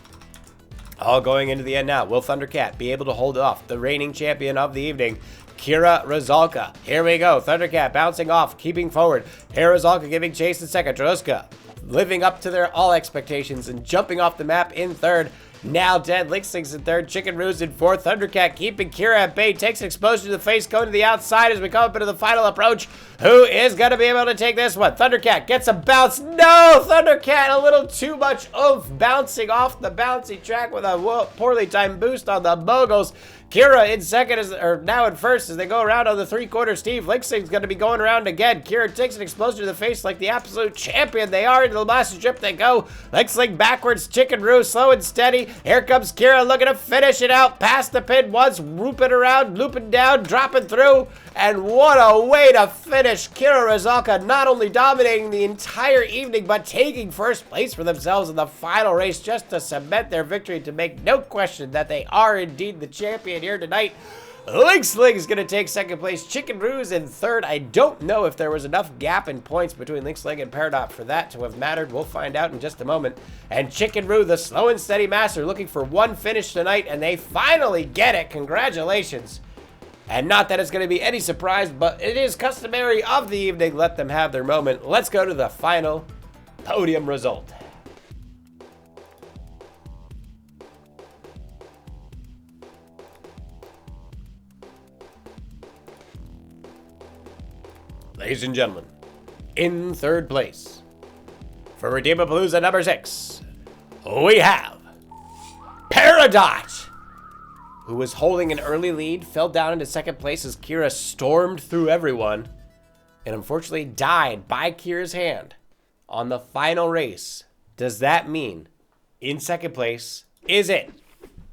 All going into the end now. Will Thundercat be able to hold off the reigning champion of the evening, Kira Rozalka? Here we go. Thundercat bouncing off, keeping forward. Kira Rozalka giving chase in second. Troska living up to their all expectations and jumping off the map in third. Now dead. Linksing's in third. Chicken Roo's in fourth. Thundercat keeping Kira at bay. Takes an explosion to the face, going to the outside as we come up into the final approach. Who is going to be able to take this one? Thundercat gets a bounce. No! Thundercat a little too much oomph, bouncing off the bouncy track with a poorly timed boost on the moguls. Kira in second, or now in first as they go around on the three-quarter Steve. Linksing's going to be going around again. Kira takes an explosion to the face like the absolute champion they are. Into the last strip they go. Linksling backwards. Chicken Roo slow and steady. Here comes Kira looking to finish it out. Past the pin once, whooping around, looping down, dropping through. And what a way to finish. Kira Rozalka not only dominating the entire evening, but taking first place for themselves in the final race just to cement their victory, to make no question that they are indeed the champion here tonight. Linksling is going to take second place. Chicken Roo's in third. I don't know if there was enough gap in points between Linksling and Peridot for that to have mattered. We'll find out in just a moment. And Chicken Roo, the slow and steady master, looking for one finish tonight, and they finally get it. Congratulations. And not that it's going to be any surprise, but it is customary of the evening. Let them have their moment. Let's go to the final podium result. Ladies and gentlemen, in third place, for Redeemapalooza number 6, we have Peridot, who was holding an early lead, fell down into second place as Kira stormed through everyone, and unfortunately died by Kira's hand on the final race. Does that mean in second place is it?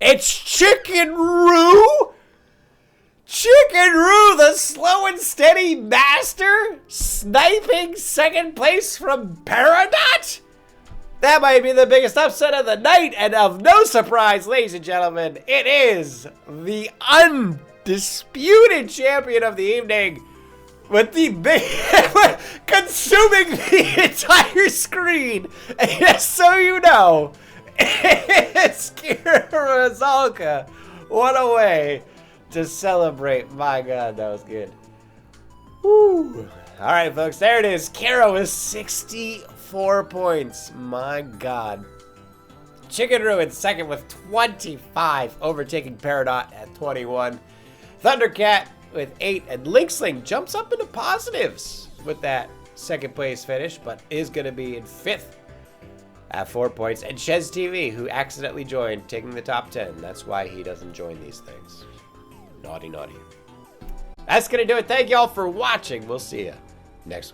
It's Chicken Roo? Chicken Roo, the slow and steady master, sniping second place from Peridot? That might be the biggest upset of the night, and of no surprise, ladies and gentlemen, it is the undisputed champion of the evening, with the big consuming the entire screen. And just so you know, it's Kira Rozalka. What a way to celebrate. My God, that was good. Woo. All right, folks, there it is. Kira with 64 points. My God. Chicken Roo in second with 25, overtaking Peridot at 21. Thundercat with 8, and Linksling jumps up into positives with that second place finish, but is going to be in 5th at 4 points. And Shez TV, who accidentally joined, taking the top 10. That's why he doesn't join these things. Naughty, naughty. That's going to do it. Thank you all for watching. We'll see you next week.